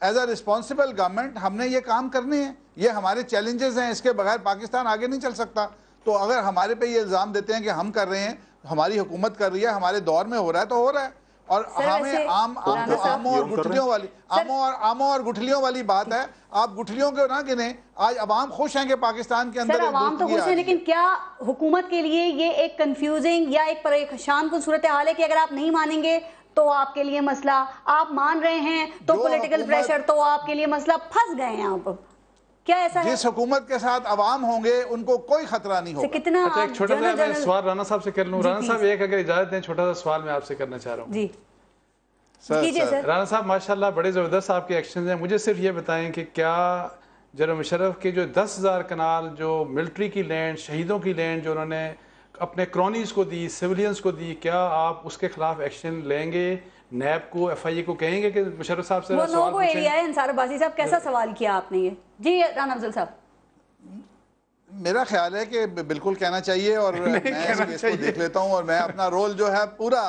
ایز اے رسپانسبل گورنمنٹ ہم نے یہ کام کرنے ہیں، یہ ہمارے چیلنجز ہیں، اس کے بغیر پاکستان آگے نہیں چل سکتا۔ تو اگر ہمارے پہ یہ الزام دیتے ہیں کہ ہم کر رہے ہیں، ہماری حکومت کر رہی ہے، ہمارے دور میں ہو رہا ہے تو ہو رہا ہے، اور ہمیں آموں اور گٹھلیوں والی بات ہے، آپ گٹھلیوں کو نہ گنیں، آج عوام خوش ہیں کہ پاکستان کے اندر
عوام تو خوش ہیں، لیکن کیا حکومت کے لیے یہ ایک کنفیوزنگ یا ایک پریشان کن صورتحال ہے کہ اگر آپ نہیں مانیں گے تو آپ کے لیے مسئلہ، آپ مان رہے ہیں تو پولیٹیکل پریشر، تو آپ کے لیے مسئلہ، پھنس گئے ہیں آپ؟ کیا ایسا ہے؟
جس حکومت کے ساتھ عوام ہوں گے ان کو کوئی خطرہ نہیں ہوگا۔
کتنا
ایک چھوٹا سا میں سوال رانا صاحب سے کر لوں، رانا صاحب ایک اگر اجازت دیں چھوٹا سا سوال میں آپ سے کرنا چاہ رہا ہوں۔
جی
رانا صاحب ماشاءاللہ بڑے زبردست آپ کے ایکشنز ہیں، مجھے صرف یہ بتائیں کہ کیا جنرل مشرف کے جو 10,000 کنال جو ملٹری کی لینڈ، شہیدوں کی لینڈ جو انہوں نے اپنے کرونیز کو دی، سیولینز کو دی، کیا آپ اس کے خلاف ایکشن لیں گے؟ نیب کو، ایف آئی اے کو کہیں گے کہ مشرف صاحب سے
وہ نوگو ایریا ہے؟ انصار عباسی صاحب کیسا سوال کیا آپ نے یہ؟ جی رانا افضل صاحب،
میرا خیال ہے کہ بالکل کہنا چاہیے، اور میں اس کیس کو دیکھ لیتا ہوں، اور میں اپنا رول جو ہے پورا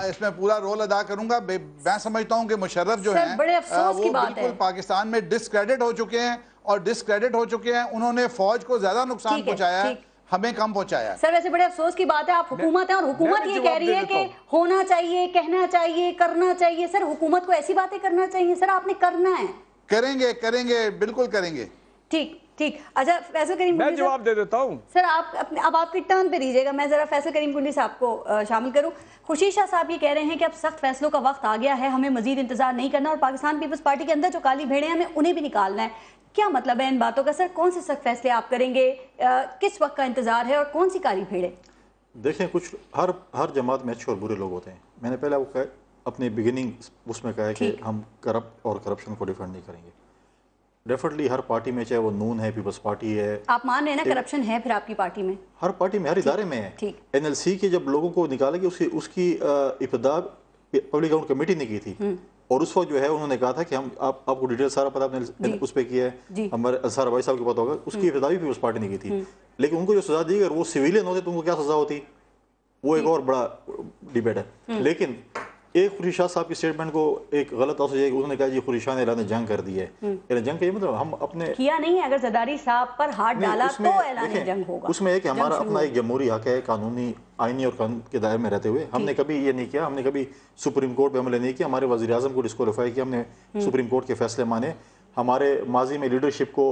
اس میں پورا رول ادا کروں گا۔ میں سمجھتا ہوں کہ مشرف جو ہیں وہ بالکل پاکستان میں ڈسکریڈٹ ہو چکے ہیں، اور ڈسکریڈٹ ہو چکے ہیں، انہوں نے فوج کو زیادہ نقصان پہنچایا ہے، ہمیں کم پہنچایا ہے۔
سر ویسے بڑے افسوس کی بات ہے، آپ حکومت ہیں اور حکومت یہ کہہ رہی ہے کہ ہونا چاہیے، کہنا چاہیے، کرنا چاہیے۔ سر حکومت کو ایسی باتیں کرنا چاہیے؟ سر آپ نے کرنا ہے۔
کریں گے بالکل کریں گے۔
ٹھیک۔ اچھا فیصل کریم
میں جواب دے دیتا ہوں
سر، اب آپ کی ٹرن پہ دیجیے گا، میں ذرا فیصل کریم کنڈی صاحب کو شامل کروں۔ خورشید شاہ صاحب یہ کہہ رہے ہیں کہ اب سخت فیصلوں کا وقت آ گیا ہے، ہمیں مزید انتظار نہیں کرنا، اور پاکستان پیپلز پارٹی کے اندر جو کالی بھیڑیں ہیں ہمیں انہیں بھی نکالنا ہے۔ کیا مطلب ہے ان باتوں کا سر؟ کون سے سخت فیصلے آپ کریں گے؟ کس وقت کا انتظار ہے، اور کون سی کالی بھیڑیں؟
دیکھیں کچھ ہر جماعت میں اچھے اور برے لوگ ہوتے ہیں۔ میں نے پہلے وہ اپنے بگننگ اس میں کہا ہے کہ ہم کرپٹ اور کرپشن کو ڈیفینڈ نہیں کریں گے۔ ڈیفینیٹلی ہر پارٹی میں، چاہے وہ نون ہے، پیپلز پارٹی ہے، آپ
مان رہے ہیں نا کرپشن ہے پھر آپ کی پارٹی میں؟
ہر پارٹی میں، ہر ادارے میں ہے۔ این ایل سی کے جب لوگوں کو نکالا گیا، اس کی ابتدا پبلک اکاؤنٹ کمیٹی نے کی تھی، اور اس وقت جو ہے انہوں نے کہا تھا کہ ہم آپ کو ڈیٹیل سارا پتہ آپ نے اس پہ کیا ہے، ہمارے انصار عباسی صاحب کو پتہ ہوگا، اس کی ابتدا بھی پیپلز پارٹی نے کی تھی، لیکن ان کو جو سزا دی، اگر وہ سویلین ہوتے تو ان کو کیا سزا ہوتی، وہ ایک اور بڑا ڈیبیٹ ہے۔ لیکن ایک خورشید شاہ صاحب کی اسٹیٹمنٹ کو ایک غلط اثر یہ ہے کہ انہوں نے کہا جی خورشید شاہ نے اعلان جنگ کر دی ہے۔ اعلان جنگ کا یہ مطلب ہم اپنے
کیا نہیں ہے، اگر زرداری صاحب پر ہاتھ ڈالا تو اعلان جنگ ہوگا۔
اس میں ہے کہ ہمارا اپنا ایک جمہوری حق ہے، قانونی، آئینی اور قانون کے دائرے میں رہتے ہوئے ہم نے کبھی یہ نہیں کیا، ہم نے کبھی سپریم کورٹ پہ عمل نہیں کیا، ہمارے وزیر اعظم کو ڈسکوالیفائی کیا، ہم نے سپریم کورٹ کے فیصلے مانے، ہمارے ماضی میں لیڈرشپ کو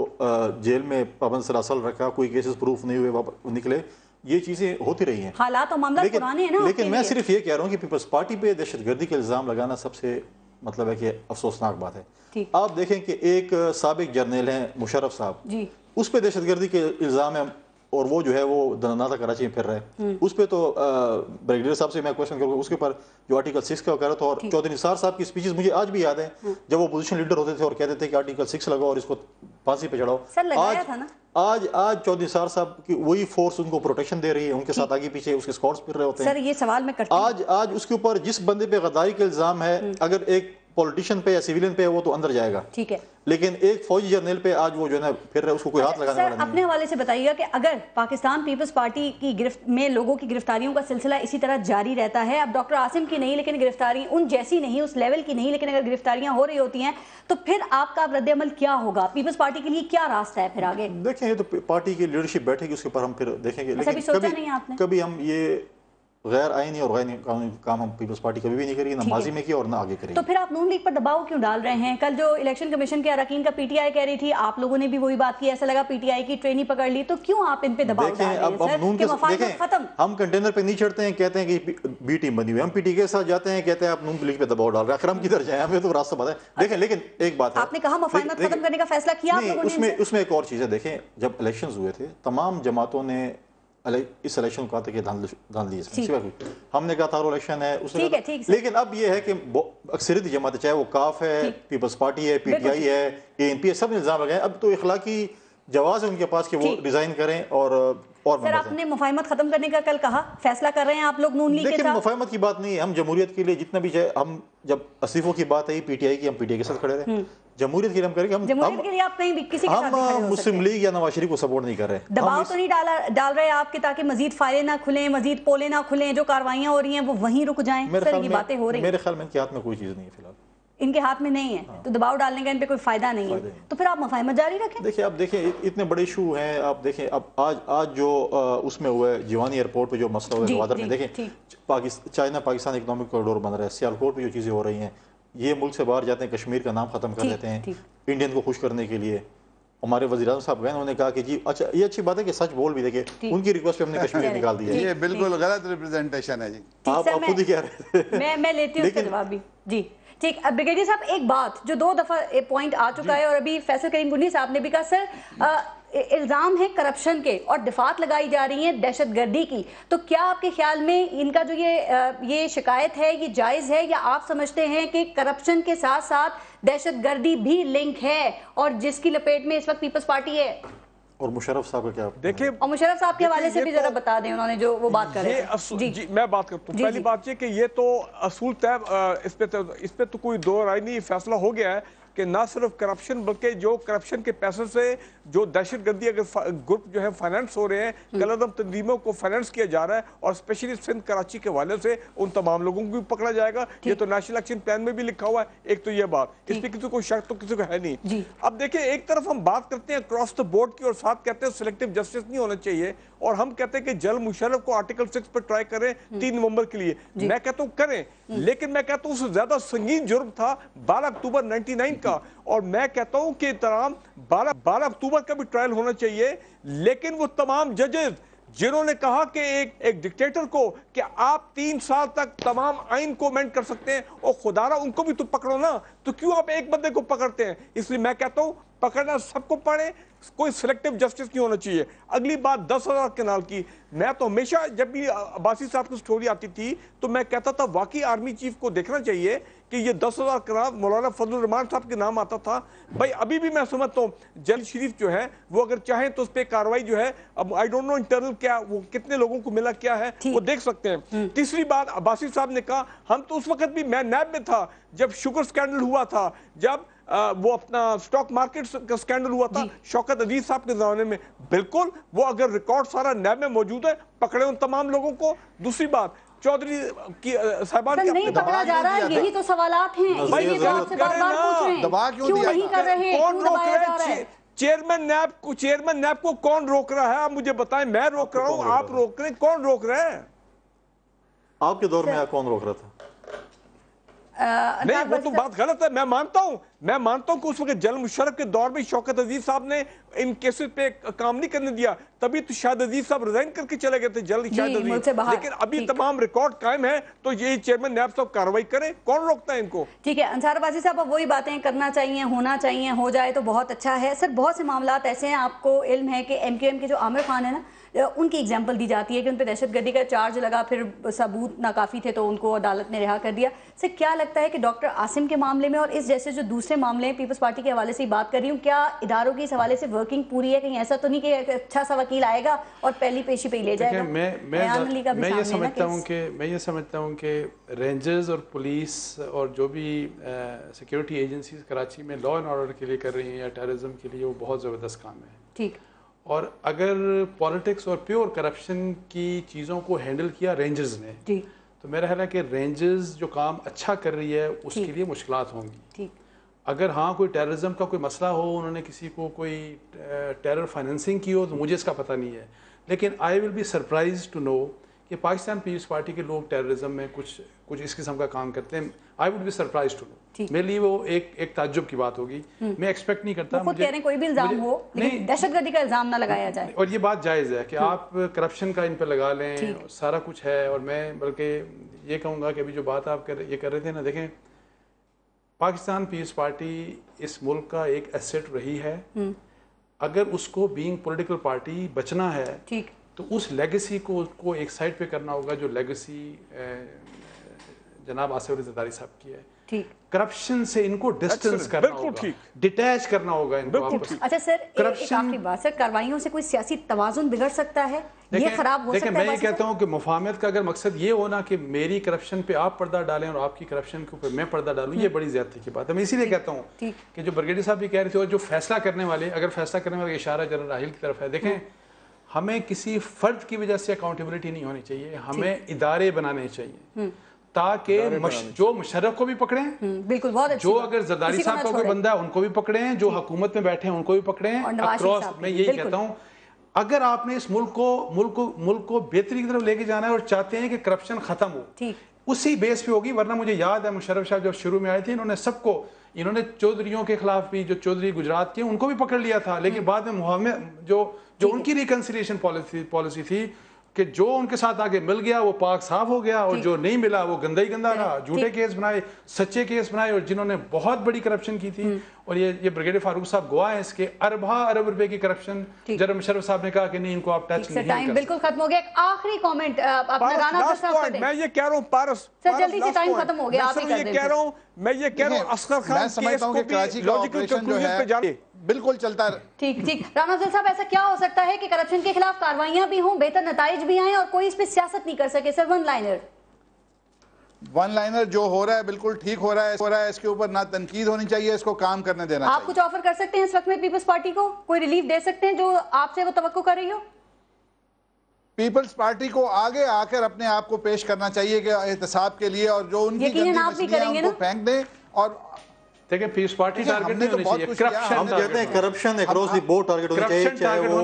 جیل میں پابند سلاسل رکھا، کوئی کیسز پروف نہیں ہوئے نکلے، یہ چیزیں ہوتی رہی ہیں،
حالات و معاملات پرانے ہیں نا۔
لیکن میں صرف یہ کہہ رہا ہوں کہ پیپلز پارٹی پہ دہشت گردی کے الزام لگانا سب سے مطلب ہے کہ افسوسناک بات ہے۔ آپ دیکھیں کہ ایک سابق جرنیل ہیں مشرف صاحب، اس پہ دہشت گردی کے الزام ہے، اور وہ جو ہے وہ دناتا کراچی میں پھر رہے، اس پہ تو بریگیڈیئر صاحب سے میں کوشچن کروں گا، اس کے اوپر جو آرٹیکل 6 کا کہہ رہا تھا، اور چودھری نثار صاحب کی اسپیچز مجھے آج بھی یاد ہیں، جب وہ اپوزیشن لیڈر ہوتے تھے اور کہتے تھے کہ آرٹیکل 6 لگاؤ اور اس کو پھانسی پہ چڑھاؤ۔ آج چودھری نثار صاحب کی وہی فورس ان کو پروٹیکشن دے رہی ہے، ان کے ساتھ آگے پیچھے اس کے اسکواڈز پھر رہے ہوتے ہیں۔
سر یہ سوال میں کرتا ہوں،
آج اس کے اوپر جس بندے پہ غداری کے الزام ہے، اگر ایک پولیٹیشن پہ یا سیویلین پہ وہ تو اندر جائے گا،
ٹھیک ہے،
لیکن ایک فوجی جرنیل پہ آج وہ جو ہے نا پھر اس کو کوئی ہاتھ لگانے والا نہیں ہے۔
اپنے حوالے سے بتائیے گا کہ اگر پاکستان پیپلز پارٹی کی میں لوگوں کی گرفتاریوں کا سلسلہ اسی طرح جاری رہتا ہے، اب ڈاکٹر عاصم کی نہیں لیکن گرفتاری ان جیسی نہیں، اس لیول کی نہیں، لیکن اگر گرفتاریاں ہو رہی ہوتی ہیں تو پھر آپ کا رد عمل کیا ہوگا؟ پیپلز پارٹی کے لیے کیا راستہ ہے پھر آگے؟
دیکھیں یہ تو پارٹی کی لیڈرشپ بیٹھے گی، اس کے اوپر ہم پھر دیکھیں گے، لیکن کبھی ہم یہ غیر آئینی اور غیر قانونی کام ہم پیپلز پارٹی کبھی بھی نہیں کرے گی، نہ ماضی میں کی اور نہ آگے کرے گی۔
تو پھر آپ نون لیگ پر دباؤ کیوں ڈال رہے ہیں؟ کل جو الیکشن کمیشن کے اراکین کا پی ٹی آئی کہہ رہی تھی، آپ لوگوں نے بھی وہی بات کی، ایسا لگا پی ٹی آئی کی ٹرینی پکڑ لی، تو کیوں آپ ان پہ دباؤ ڈال رہے ہیں سر کہ مفاہمت ختم؟
ہم کنٹینر پہ نہیں چڑھتے ہیں، کہتے ہیں کہ بی ٹیم بنی ہوئی، ہم پی ٹی کے ساتھ جاتے ہیں، کہتے ہیں آپ نون لیگ پہ دباؤ ڈال رہے ہیں، آخر ہم کدھر جائیں؟ ہمیں تو راستہ پتہ ہے۔ دیکھیں لیکن ایک بات ہے،
آپ نے کہا مفاہمت ختم کرنے کا فیصلہ کیا آپ لوگوں نے؟
اس میں ایک اور چیز ہے، دیکھیں جب الیکشنز ہوئے تھے تمام جماعتوں نے اس الیکشن کو کہا تھا کہ دھاندلی ہے، ہم نے کہا تھا الیکشن ہے اس نے، لیکن اب یہ ہے کہ اکثریتی جماعتیں چاہے وہ کاف ہے، پیپلز پارٹی ہے، پی ٹی آئی ہے، اے این پی ہے، سب نے الزام لگائے، اب تو اخلاقی جواز ہے ان کے پاس کہ وہ ریزائن کریں اور
سر آپ نے مفاہمت ختم کرنے کا کل کہا، فیصلہ کر رہے ہیں آپ لوگ نون لیگ کے ساتھ؟
لیکن مفاہمت کی بات نہیں ہے، ہم جمہوریت کے لیے جتنا بھی چاہے، ہم جب استعفوں کی بات آئی پی ٹی آئی کی، ہم پی ٹی آئی کے ساتھ کھڑے رہے، جمہوریت کے لیے ہم کریں گے،
جمہوریت کے لیے آپ کہیں بھی کسی کے ساتھ نہیں کھڑے ہو سکتے،
مسلم لیگ یا نواز شریف کو سپورٹ نہیں کر رہے،
دباؤ تو نہیں ڈال رہے آپ کے تاکہ مزید فائلیں نہ کھلیں، مزید پولیں نہ کھلیں، جو کاروائیاں ہو رہی ہیں وہ وہیں رک جائیں؟ سر یہ باتیں ہو رہی ہیں،
میرے خیال میں ان کے ہاتھ میں کوئی چیز نہیں ہے فی الحال،
ان کے ہاتھ میں نہیں ہے، تو دباؤ ڈالنے کا ان پہ کوئی فائدہ نہیں ہے، تو پھر آپ مفاہمت جاری رکھیں۔
دیکھیں اب دیکھیں اتنے بڑے ایشو ہیں، آپ دیکھیں اب آج جو اس میں ہوا ہے جیوانی ایئرپورٹ پہ جو مسئلہ ہوا ہے گوادر میں، دیکھیں چائنا پاکستان اکنامک کوریڈور بن رہا ہے، سیالکوٹ پہ جو چیزیں ہو رہی ہیں، یہ ملک سے باہر جاتے ہیں، کشمیر کا نام ختم کر دیتے ہیں انڈین کو خوش کرنے کے لیے، ہمارے وزیر اعظم صاحب گئے، انہوں نے کہا کہ جی اچھا یہ اچھی بات ہے کہ سچ بول بھی دیکھیں، ان کی ریکویسٹ پہ ہم نے کشمیر نکال دیا ہے،
یہ بالکل غلط ریپریزنٹیشن ہے جی،
آپ خود ہی کہہ رہے تھے،
میں لیتی ہوں اس کا جواب بھی جی ٹھیک۔ اب بریگیڈیئر صاحب ایک بات جو 2 دفعہ پوائنٹ آ چکا ہے اور ابھی فیصل کریم گنی صاحب نے بھی کہا، سر الزام ہے کرپشن کے اور دفعات لگائی جا رہی ہیں دہشت گردی کی، تو کیا آپ کے خیال میں ان کا جو یہ شکایت ہے یہ جائز ہے، یا آپ سمجھتے ہیں کہ کرپشن کے ساتھ ساتھ دہشت گردی بھی لنک ہے اور جس کی لپیٹ میں اس وقت پیپلز پارٹی ہے؟ اور
مشرف صاحب کا کیا
دیکھیں،
اور مشرف صاحب کے حوالے سے بھی ذرا بتا دیں، انہوں نے جو وہ بات کر رہے ہیں
جی میں بات کرتا ہوں۔ پہلی بات یہ کہ یہ تو اصول طے، اس پہ تو کوئی دو رائے نہیں، فیصلہ ہو گیا ہے کہ نہ صرف کرپشن بلکہ جو کرپشن کے پیسے سے جو دہشت گردی اگر گروپ جو ہے فائنانس ہو رہے ہیں، کلعدم تنظیموں کو فائنانس کیا جا رہا ہے، اور اسپیشلی سندھ کراچی کے حوالے سے ان تمام لوگوں کو بھی پکڑا جائے گا، یہ تو نیشنل ایکشن پلان میں بھی لکھا ہوا ہے۔ ایک تو یہ بات، اس پہ کسی کو شک تو کسی کو ہے نہیں۔ اب دیکھیں ایک طرف ہم بات کرتے ہیں کراس دا بورڈ کی اور ساتھ کہتے ہیں سلیکٹیو جسٹس نہیں ہونا چاہیے، اور ہم کہتے ہیں کہ جنرل مشرف کو آرٹیکل 6 پر ٹرائی کریں 3 نومبر کے لیے، میں کہتا ہوں کریں، لیکن میں کہتا ہوں اس سے زیادہ سنگین جرم تھا 12 اکتوبر 99 کا، اور میں کہتا ہوں کہ تمام 12 اکتوبر کا بھی ٹرائل ہونا چاہیے، لیکن وہ تمام ججز جنہوں نے کہا کہ ایک ڈکٹیٹر کو کہ آپ 3 سال تک تمام آئین کو امینڈ کر سکتے ہیں، اور خدا را ان کو بھی تو پکڑو نا، تو کیوں آپ ایک بندے کو پکڑتے ہیں؟ اس لیے میں کہتا ہوں پکڑنا سب کو پڑے، کوئی سلیکٹیو جسٹس نہیں ہونا چاہیے۔ اگلی بات 10,000 کنال کی، میں تو ہمیشہ جب بھی عباسی صاحب کی سٹوری آتی تھی تو میں کہتا تھا واقعی آرمی چیف کو دیکھنا چاہیے کہ یہ 10,000 کنال مولانا فضل الرحمان صاحب کے نام آتا تھا۔ بھائی ابھی بھی میں سمجھتا ہوں جنرل شریف جو ہے وہ اگر چاہیں تو اس پہ کاروائی جو ہے، اب آئی ڈونٹ نو انٹرنل کیا وہ کتنے لوگوں کو ملا کیا ہے وہ دیکھ سکتے ہیں۔ تیسری بات عباسی صاحب نے کہا، ہم تو اس وقت بھی میں نیب میں تھا جب شوگر سکینڈل ہوا تھا، جب وہ اپنا سٹاک مارکیٹ کا سکینڈل ہوا تھا شوکت عزیز صاحب کے زمانے میں، بالکل وہ اگر ریکارڈ سارا نیب میں موجود ہے، پکڑے ان تمام لوگوں کو۔ دوسری بات چودھری کی صاحبان
کی نہیں پکڑا جا رہا ہے، یہی تو سوالات ہیں، یہ تو آپ سے بار بار پوچھ رہے ہیں، کیوں نہیں کر رہے، کیوں دبایا جا رہا ہے؟
چیئرمین نیب کو کون روک رہا ہے؟ آپ مجھے بتائیں، میں روک رہا ہوں، آپ روک رہے ہیں، کون روک رہے ہیں؟
آپ کے دور میں کون روک رہا تھا؟
نہیں وہ تو بات غلط ہے، میں مانتا ہوں کہ اس وقت جنرل مشرف کے دور میں شوکت عزیز صاحب نے ان کیسز پہ کام نہیں کرنے دیا، تبھی تو شاہد عزیز صاحب ریزائن کر کے چلے گئے تھے، جنرل شاہد عزیز، لیکن ابھی تمام ریکارڈ قائم ہے، تو یہ چیئرمین نیب صاحب کارروائی کریں، کون روکتا ہے ان کو؟
ٹھیک ہے انصار عباسی صاحب، اب وہی باتیں کرنا چاہیے، ہونا چاہیے، ہو جائے تو بہت اچھا ہے۔ سر بہت سے معاملات ایسے ہیں، آپ کو علم ہے کہ ایم کیو ایم کے جو عامر خان ہے نا، ان کی ایگزامپل دی جاتی ہے کہ ان پہ دہشت گردی کا چارج لگا، پھر ثبوت ناکافی تھے تو ان کو عدالت نے رہا کر دیا۔ سر کیا لگتا ہے کہ ڈاکٹر عاصم کے معاملے میں اور اس جیسے جو دوسرے معاملے ہیں، پیپلز پارٹی کے حوالے سے بات کر رہی ہوں، کیا اداروں کی اس حوالے سے ورکنگ پوری ہے؟ کہیں ایسا تو نہیں کہ ایک اچھا سا وکیل آئے گا اور پہلی پیشی پہ ہی لے جائے گا؟
میں یہ سمجھتا ہوں کہ رینجرز اور پولیس اور جو بھی سیکیورٹی ایجنسیز کراچی میں لا اینڈ آرڈر کے لیے کر رہی ہیں یا ٹیررزم کے لیے، وہ بہت زبردست کام ہے۔
ٹھیک،
اور اگر پولیٹکس اور پیور کرپشن کی چیزوں کو ہینڈل کیا رینجرز نے، تو میرا خیال ہے کہ رینجرز جو کام اچھا کر رہی ہے اس کے لیے مشکلات ہوں گی۔ اگر ہاں کوئی ٹیررزم کا کوئی مسئلہ ہو، انہوں نے کسی کو کوئی ٹیرر فائننسنگ کی ہو، تو مجھے اس کا پتہ نہیں ہے، لیکن I will be surprised to know کہ پاکستان پیپلز پارٹی کے لوگ ٹیررزم میں کچھ اس قسم کا کام کرتے ہیں. I would be surprised to know. میرے لیے وہ ایک تعجب کی بات ہوگی. میں ایکسپیکٹ نہیں کرتا.
خود کہہ رہے ہیں کوئی بھی الزام ہو لیکن دہشت گردی کا الزام نہ لگایا جائے.
اور یہ بات جائز ہے کہ آپ کرپشن کا ان پہ لگا لیں, سارا کچھ ہے. اور میں بلکہ یہ کہوں گا کہ ابھی جو بات آپ یہ کر رہے تھے نا, دیکھیں پاکستان پیپلز پارٹی اس ملک کا ایک ایسٹ رہی ہے. اگر اس کو بینگ پولیٹیکل پارٹی بچنا ہے تو اس لیگیسی کو ایک سائڈ پہ کرنا ہوگا جو لیگیسی جناب آصف علی زرداری صاحب کی ہے. کرپشن سے ان کو ڈسٹنس کرنا ہوگا, ڈیٹیچ کرنا ہوگا ان کو.
اچھا سر, ایک آخری بات سر, کارروائیوں سے کوئی سیاسی توازن بگڑ سکتا ہے, یہ خراب ہو سکتا ہے؟
دیکھیں میں یہ کہتا ہوں کہ مفاہمت کا اگر مقصد یہ ہونا کہ میری کرپشن پہ آپ پردہ ڈالیں اور آپ کی کرپشن کے اوپر میں پردہ ڈالوں, یہ بڑی زیادتی کی بات ہے. میں اسی لیے کہتا ہوں کہ جو بریگیڈیئر صاحب بھی کہہ رہے تھے, اور جو فیصلہ کرنے والے, اگر فیصلہ کرنے والے اشارہ جنرل راحیل کی طرف ہے, دیکھیں ہمیں کسی فرد کی وجہ سے اکاؤنٹیبلٹی نہیں ہونی چاہیے, ہمیں ادارے بنانے چاہیے تاکہ جو مشرف کو بھی پکڑیں, بالکل جو اگر زرداری صاحب کا کوئی بندہ ہے ان کو بھی پکڑیں, جو حکومت میں بیٹھے ہیں ان کو بھی پکڑیں. اکراس میں یہی کہتا ہوں, اگر آپ نے اس ملک کو بہتری کی طرف لے کے جانا ہے اور چاہتے ہیں کہ کرپشن ختم ہو, اسی بیس پہ ہوگی. ورنہ مجھے یاد ہے مشرف صاحب جب شروع میں آئے تھے, انہوں نے چودھریوں کے خلاف بھی, جو چودھری گجرات کے ان کو بھی پکڑ لیا تھا, لیکن بعد میں جو ان کی ریکنسیلیشن پالیسی تھی کہ جو ان کے ساتھ آگے مل گیا وہ پاک صاف ہو گیا, اور جو نہیں ملا وہ گندا ہی گندا رہا. جھوٹے کیس بنائے, سچے کیس بنائے, اور جنہوں نے بہت بڑی کرپشن کی تھی, اور یہ بریگیڈیئر فاروق صاحب گواہ ہیں اس کے, ارب روپے کی کرپشن. جنرل مشرف صاحب نے کہا کہ نہیں ان کو آپ ٹچ نہیں کریں.
بالکل ختم ہو گیا. ایک آخری کامنٹ اپنا رانا صاحب,
میں یہ کہہ رہا ہوں پارس,
سر جلدی سے ٹائم ختم ہو گیا, آپ ہی کر دیں.
میں یہ کہہ رہا ہوں اصغر خان کیس کو بھی لاجیکل کنکلوژن پہ جانے
بالکل چلتا ہے.
ٹھیک رانا صاحب, ایسا کیا ہو سکتا ہے کہ کرپشن کے خلاف کاروائیاں بھی ہوں, بہتر نتائج بھی آئیں اور کوئی اس پہ سیاست نہیں کر سکے؟ سر
ون لائنر جو ہو رہا ہے بالکل ٹھیک ہو رہا ہے, اس کے اوپر نہ تنقید ہونی چاہیے, اس کو کام کرنے دینا چاہیے.
آپ کچھ آفر کر سکتے ہیں اس وقت میں پیپلز پارٹی کو, کوئی ریلیف دے سکتے ہیں جو آپ سے وہ توقع کر رہی ہو؟
پیپلز پارٹی کو آگے آ کر اپنے آپ کو پیش کرنا چاہیے کہ احتساب کے لیے, اور جو ان کی گندی مسئلیاں ان کو پھینک دیں. اور
دیکھیں پیپلز پارٹی ٹارگٹ نہیں ہونی چاہیے,
ہم کہتے ہیں corruption across the board target ہونی چاہیے, وہ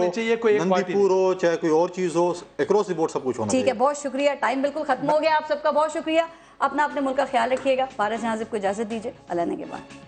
نندی پور ہو چاہے کوئی اور چیز ہو, اکراس دی بورڈ سب کچھ ہونا چاہیے.
ٹھیک ہے, بہت شکریہ, ٹائم بالکل ختم ہو گیا. آپ سب کا بہت شکریہ. اپنے ملک کا خیال رکھیے گا. پارس جہاں کو اجازت دیجیے. اللہ نے کے بعد.